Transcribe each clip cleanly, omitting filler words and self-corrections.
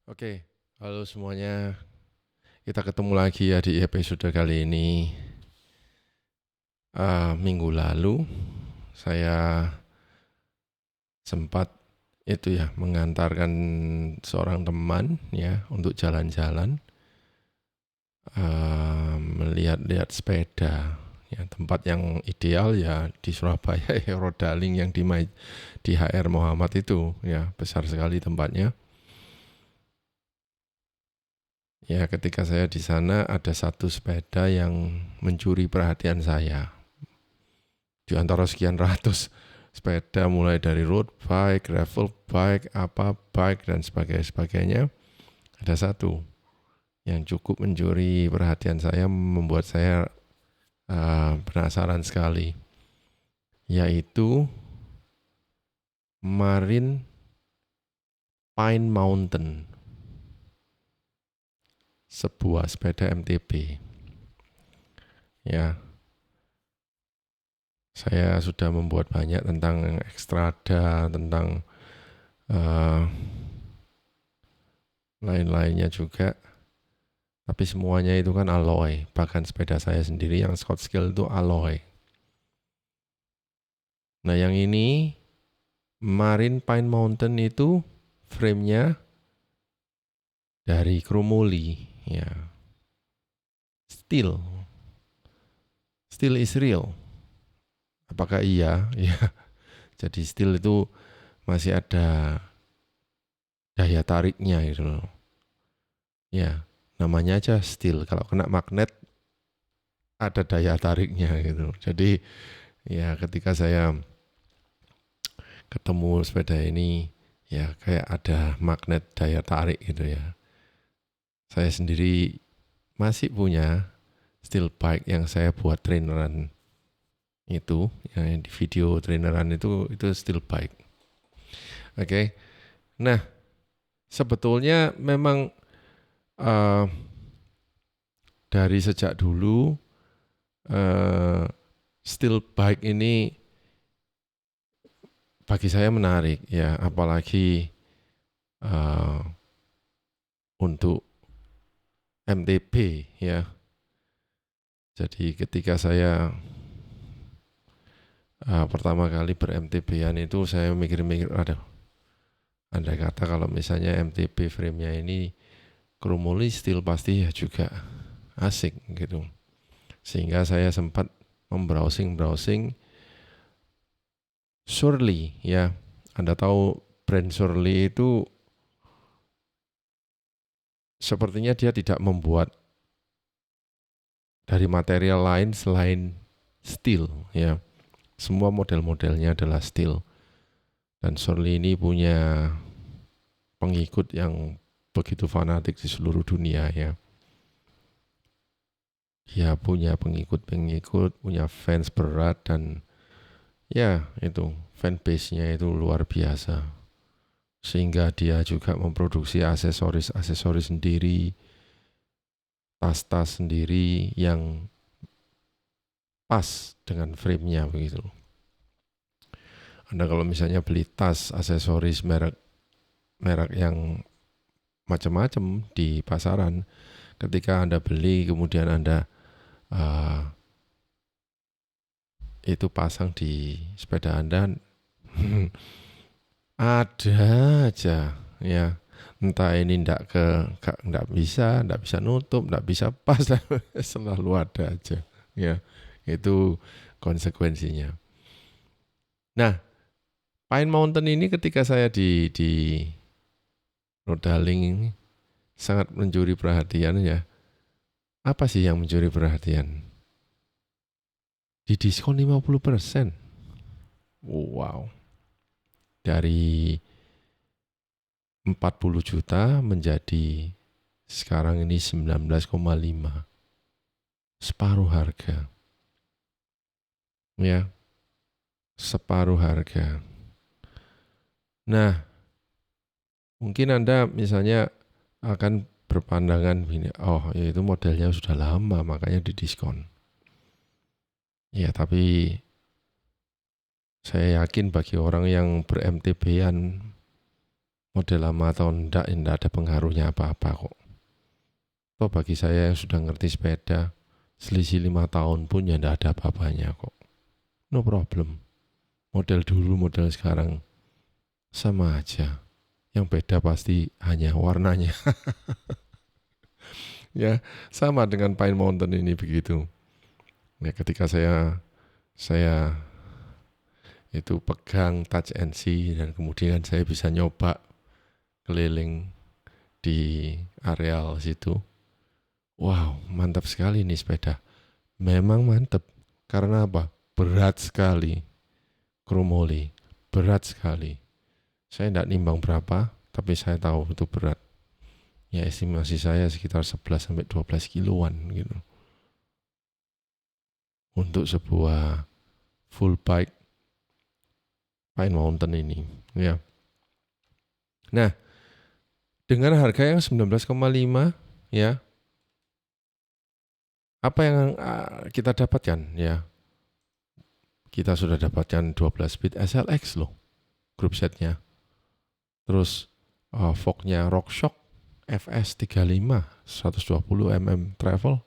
Oke, halo semuanya. Kita ketemu lagi ya di episode kali ini. Minggu lalu saya sempat itu ya mengantarkan seorang teman ya untuk jalan-jalan, melihat-lihat sepeda. Ya, tempat yang ideal ya di Surabaya ya Rodaling yang di HR Muhammad itu ya besar sekali tempatnya. Ya, ketika saya di sana ada satu sepeda yang mencuri perhatian saya. Di antara sekian ratus sepeda mulai dari road bike, gravel bike, apa bike dan sebagainya, ada satu yang cukup mencuri perhatian saya, membuat saya penasaran sekali, yaitu Marine Pine Mountain, sebuah sepeda MTB. Ya, saya sudah membuat banyak tentang Xstrada, tentang lain-lainnya juga. Tapi semuanya itu kan alloy. Bahkan sepeda saya sendiri yang Scottscale itu alloy. Nah yang ini Marine Pine Mountain itu frame-nya dari Chromoly. Ya. Steel. Steel is real. Apakah iya? Ya. Jadi steel itu masih ada daya tariknya gitu loh. Ya, namanya aja steel. Kalau kena magnet ada daya tariknya gitu. Jadi ya ketika saya ketemu sepeda ini ya kayak ada magnet daya tarik gitu ya. Saya sendiri masih punya steel bike yang saya buat traineran itu, yang di video traineran itu steel bike. Oke. Nah, sebetulnya memang uh, dari sejak dulu uh, steel bike ini bagi saya menarik ya, apalagi uh, untuk MTB ya. Jadi ketika saya pertama kali ber-MTB-an itu saya mikir-mikir, aduh, andai kata kalau misalnya MTB frame-nya ini Chromoly steel pasti ya juga asik gitu. Sehingga saya sempat membrowsing Surly ya. Anda tahu brand Surly itu sepertinya dia tidak membuat dari material lain selain steel ya. Semua model-modelnya adalah steel. Dan Surly ini punya pengikut yang begitu fanatik di seluruh dunia ya. Dia punya pengikut-pengikut, punya fans berat dan ya itu fanbase-nya itu luar biasa. Sehingga dia juga memproduksi aksesoris-aksesoris sendiri, tas-tas sendiri yang pas dengan frame-nya begitu. Anda kalau misalnya beli tas aksesoris merek yang macam-macam di pasaran, ketika Anda beli kemudian Anda itu pasang di sepeda Anda, ada aja ya. Entah ini ndak bisa nutup, ndak bisa pas, selalu ada aja ya. Itu konsekuensinya. Nah, Pine Mountain ini ketika saya di Rodaling ini sangat mencuri perhatian ya. Apa sih yang mencuri perhatian? Di diskon 50%. Wow. Dari 40 juta menjadi sekarang ini 19,5. Separuh harga. Ya, separuh harga. Nah, mungkin Anda misalnya akan berpandangan begini, oh ya itu modelnya sudah lama makanya didiskon. Ya, tapi saya yakin bagi orang yang ber-MTB-an model lama atau enggak ada pengaruhnya apa-apa kok. Toh bagi saya yang sudah ngerti sepeda, selisih 5 tahun pun ya enggak ada apa-apanya kok. No problem. Model dulu, model sekarang sama aja. Yang beda pasti hanya warnanya. Ya, sama dengan Pine Mountain ini begitu. Ya, ketika saya itu pegang touch and see dan kemudian saya bisa nyoba keliling di areal situ. Wow, mantap sekali nih sepeda. Memang mantap. Karena apa? Berat sekali. Kromoli. Berat sekali. Saya tidak nimbang berapa, tapi saya tahu itu berat. Ya estimasi saya sekitar 11-12 kiloan gitu. Untuk sebuah full bike Pine Mountain ini. Ya. Nah, dengan harga yang 19,5 ya, apa yang kita dapatkan ya? Kita sudah dapatkan 12 speed SLX loh, group setnya. Terus forknya RockShox FS35 120 mm travel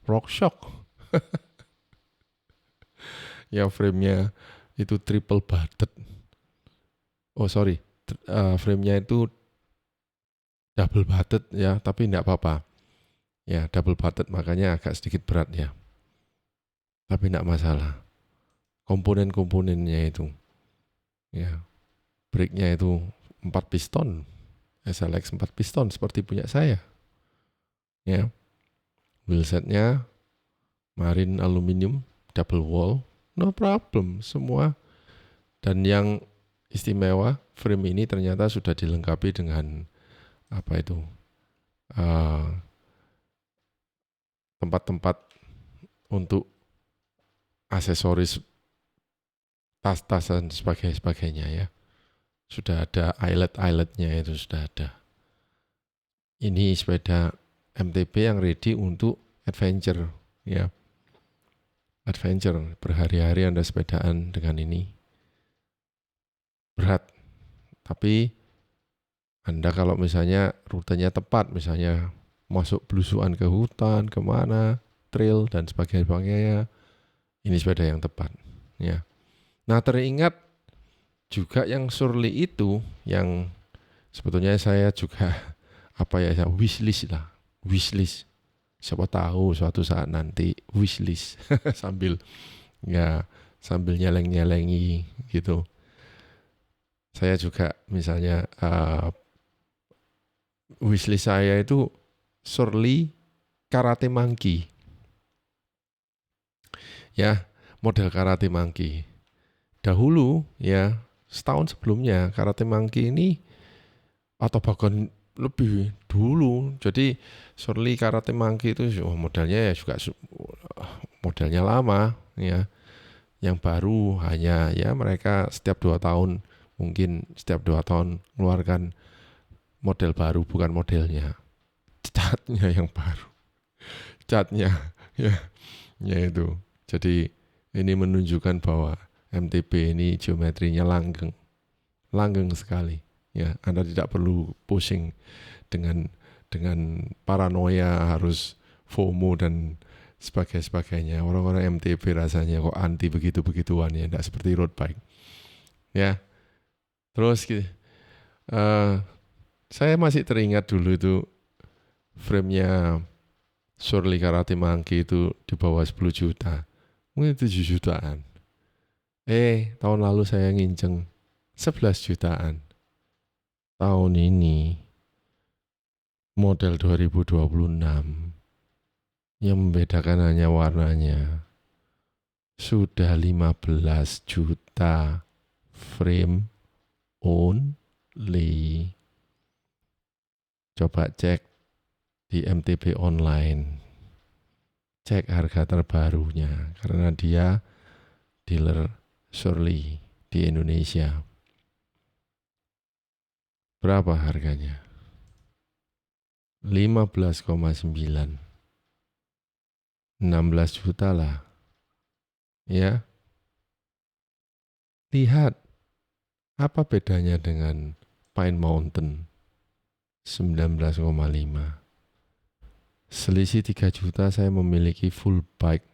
RockShox. Ya framenya itu triple butted. Oh sorry, framenya itu double butted ya, tapi enggak apa-apa. Ya double butted makanya agak sedikit berat ya. Tapi enggak masalah. Komponen-komponennya itu. Ya. Brake-nya itu 4 piston. SLX 4 piston seperti punya saya. Ya. Wheelsetnya marine aluminium double wall. No problem, semua. Dan yang istimewa, frame ini ternyata sudah dilengkapi dengan apa itu? Tempat-tempat untuk aksesoris tas-tas dan sebagainya ya. Sudah ada eyelet-eyeletnya itu sudah ada. Ini sepeda MTB yang ready untuk adventure ya. Adventure, berhari-hari Anda sepedaan dengan ini. Berat. Tapi Anda kalau misalnya rutenya tepat, misalnya masuk belusuan ke hutan, kemana, trail dan sebagainya, ini sepeda yang tepat ya. Nah, teringat juga yang Surly itu yang sebetulnya saya juga wishlist. Siapa tahu suatu saat nanti wishlist sambil nyeleng-nyelengi gitu. Saya juga misalnya wishlist saya itu Surly Karate Monkey. Ya, model Karate Monkey. Dahulu ya, setahun sebelumnya Karate Monkey ini atau bahkan lebih dulu. Jadi Surly Karate Monkey itu modelnya ya juga modelnya lama ya. Yang baru hanya ya mereka setiap 2 tahun mungkin setiap 2 tahun mengeluarkan model baru, bukan modelnya. Catnya yang baru. Catnya ya itu. Jadi ini menunjukkan bahwa MTB ini geometrinya langgeng sekali. Ya, Anda tidak perlu pusing dengan paranoia harus FOMO dan sebagainya. Orang-orang MTB rasanya kok anti begituan ya, tidak seperti road bike. Ya, terus saya masih teringat dulu itu frame-nya Surly Karate Monkey itu di bawah 10 juta. Mungkin 7 jutaan. Tahun lalu saya nginceng 11 jutaan. Tahun ini model 2026 yang membedakan hanya warnanya. Sudah 15 juta frame only. Coba cek di MTB online. Cek harga terbarunya karena dia dealer Surly di Indonesia. Berapa harganya? 15,9. 16 juta lah. Ya. Lihat apa bedanya dengan Pine Mountain 19,5. Selisih 3 juta saya memiliki full bike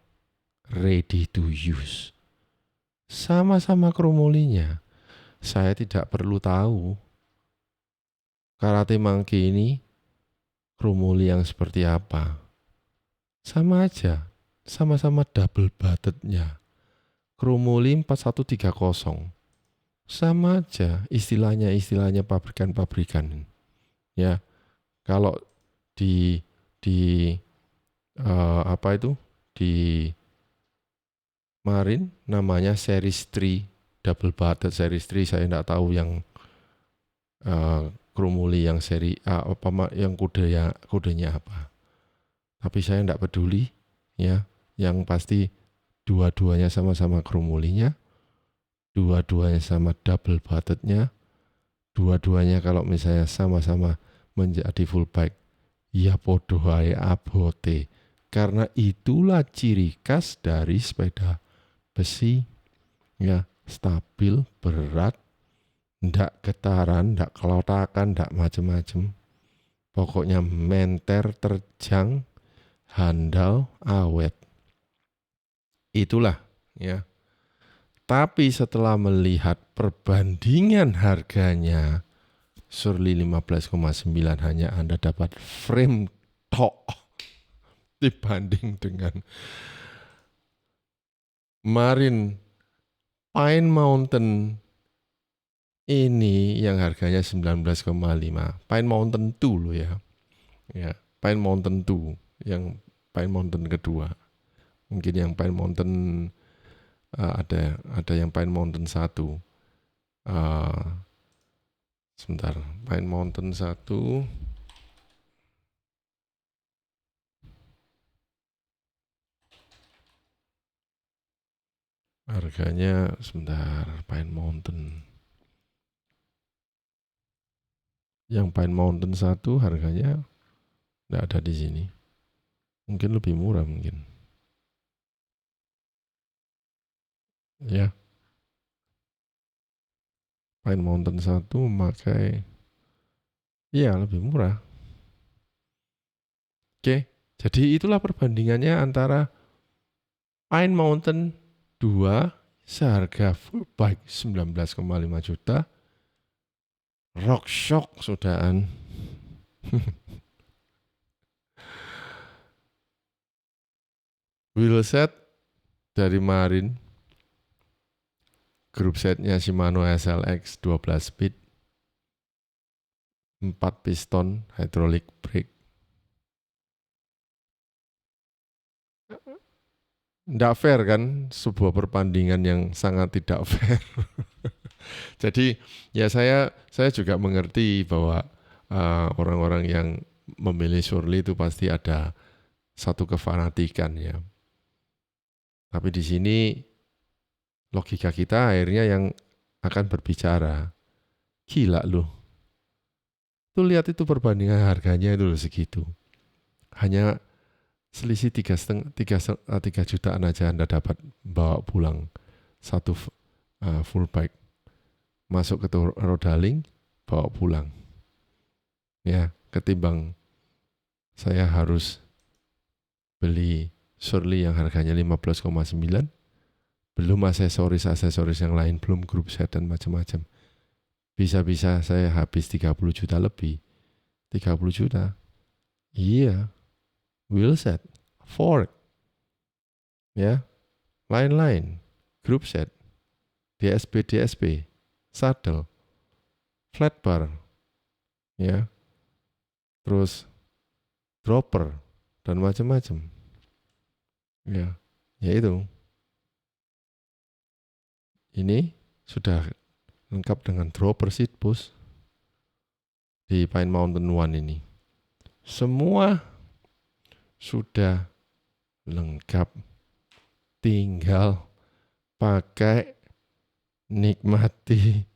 ready to use. Sama-sama kromolinya. Saya tidak perlu tahu Karate Monkey ini kromoli yang seperti apa. Sama aja, sama-sama double butted-nya. Kromoli 4130. Sama aja istilahnya pabrikan-pabrikan. Ya. Kalau di di Marin namanya series 3 double butted series 3, saya enggak tahu yang kromoli yang seri A yang kodenya apa. Tapi saya enggak peduli ya, yang pasti dua-duanya sama-sama kromolinya, dua-duanya sama double butted-nya, dua-duanya kalau misalnya sama-sama menjadi full bike, ya podo wae abote. Karena itulah ciri khas dari sepeda besi, ya, stabil, berat, ndak getaran, ndak kelotakan, ndak macem-macem. Pokoknya menter, terjang, handal, awet. Itulah, ya. Tapi setelah melihat perbandingan harganya, Surly 15,9 hanya Anda dapat frame tok dibanding dengan Marin Pine Mountain ini yang harganya 19,5. Pine Mountain 2 loh ya. Ya, Pine Mountain 2 yang Pine Mountain kedua. Mungkin yang Pine Mountain ada yang Pine Mountain 1. Sebentar, Pine Mountain 1 harganya, sebentar, Pine Mountain. Yang Pine Mountain 1 harganya enggak ada di sini. Mungkin lebih murah mungkin. Ya. Pine Mountain 1 memakai, iya, lebih murah. Oke, jadi itulah perbandingannya antara Pine Mountain 2 seharga full bike 19,5 juta. RockShox sudahan. Wheelset dari Marin. Grup setnya Shimano SLX 12 speed. 4 piston hydraulic brake. Nggak fair kan, sebuah perbandingan yang sangat tidak fair. Jadi ya saya juga mengerti bahwa orang-orang yang memilih Surly itu pasti ada satu kefanatikan ya. Tapi di sini logika kita akhirnya yang akan berbicara. Gila loh. Tuh lihat itu perbandingan harganya itu segitu. Hanya selisih 3 jutaan aja Anda dapat bawa pulang satu full bike. Masuk ke rodaling, bawa pulang. Ya, ketimbang saya harus beli Surly yang harganya 15,9, belum aksesoris yang lain, belum grup set dan macam-macam. Bisa-bisa saya habis 30 juta lebih. 30 juta. Iya. Wheel set, fork, ya, lain-lain, group set, DSP, saddle, flat bar, ya, terus dropper dan macam-macam, ya itu. Ini sudah lengkap dengan dropper seat post di Pine Mountain 1 ini. Semua sudah lengkap, tinggal pakai, nikmati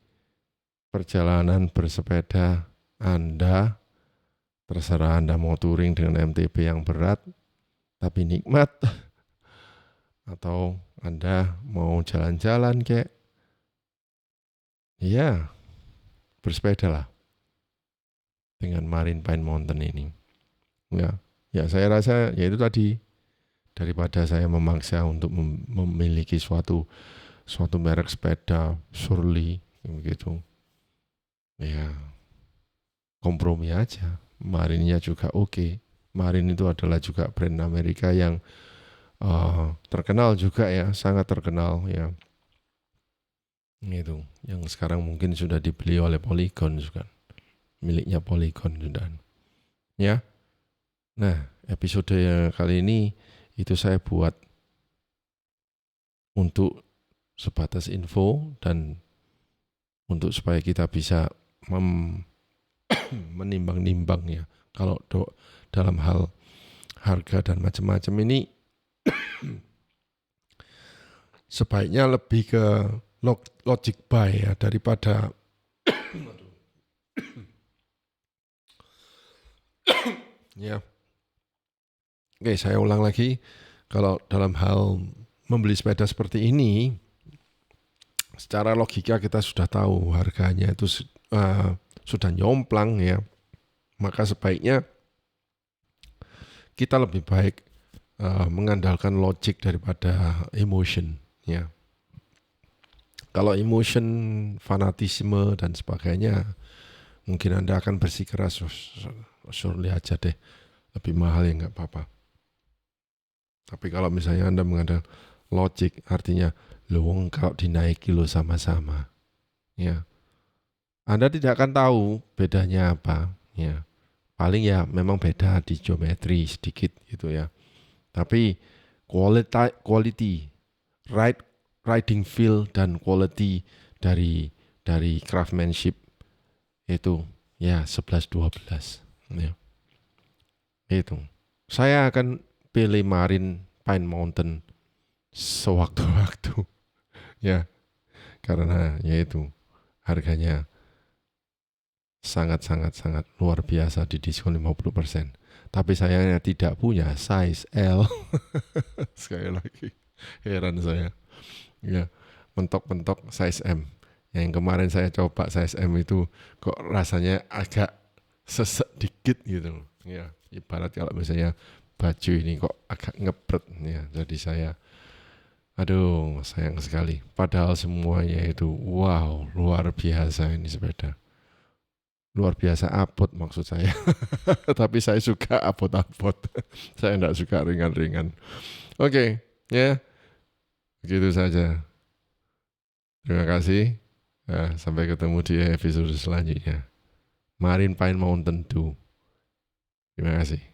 perjalanan bersepeda Anda. Terserah Anda mau touring dengan MTB yang berat tapi nikmat, atau Anda mau jalan-jalan kayak, ya bersepeda lah. dengan Marine Pine Mountain ini. Ya saya rasa ya itu tadi, daripada saya memaksa untuk memiliki suatu merek sepeda Surly begitu. Ya kompromi aja. Marine-nya juga oke. Marine itu adalah juga brand Amerika yang terkenal juga ya, sangat terkenal ya. Itu yang sekarang mungkin sudah dibeli oleh Polygon juga, miliknya Polygon sudah. Ya. Nah, episode kali ini itu saya buat untuk sebatas info dan untuk supaya kita bisa menimbang-nimbang ya. Kalau dalam hal harga dan macam-macam ini sebaiknya lebih ke logic buy ya daripada ya. Oke, saya ulang lagi. Kalau dalam hal membeli sepeda seperti ini, secara logika kita sudah tahu harganya itu sudah nyomplang ya. Maka sebaiknya kita lebih baik mengandalkan logic daripada emotion ya. Kalau emotion, fanatisme dan sebagainya, mungkin Anda akan bersikeras, Surely aja deh, lebih mahal ya nggak apa-apa. Tapi kalau misalnya Anda mengandalkan logic, artinya wong kalau dinaiki lo sama-sama, ya Anda tidak akan tahu bedanya apa, ya paling ya memang beda di geometri sedikit gitu ya. Tapi quality, riding feel dan quality dari craftsmanship itu ya 11-12 ya. Itu. Saya akan pilih Marine Pine Mountain sewaktu-waktu ya, karena yaitu harganya sangat luar biasa di diskon 50%. Tapi sayangnya tidak punya size L. Sekali lagi heran saya. Ya, mentok-mentok size M. Yang kemarin saya coba size M itu kok rasanya agak sesek dikit gitu. Ya, ibarat kalau misalnya baju ini kok agak ngepret ya. Jadi saya sayang sekali. Padahal semuanya itu wow, luar biasa ini sepeda. Luar biasa abot maksud saya. Tapi saya suka abot-abot. Saya enggak suka ringan-ringan. Oke, ya. Begitu saja. Terima kasih. Nah, sampai ketemu di episode selanjutnya. Marine Pine Mountain 2. Terima kasih.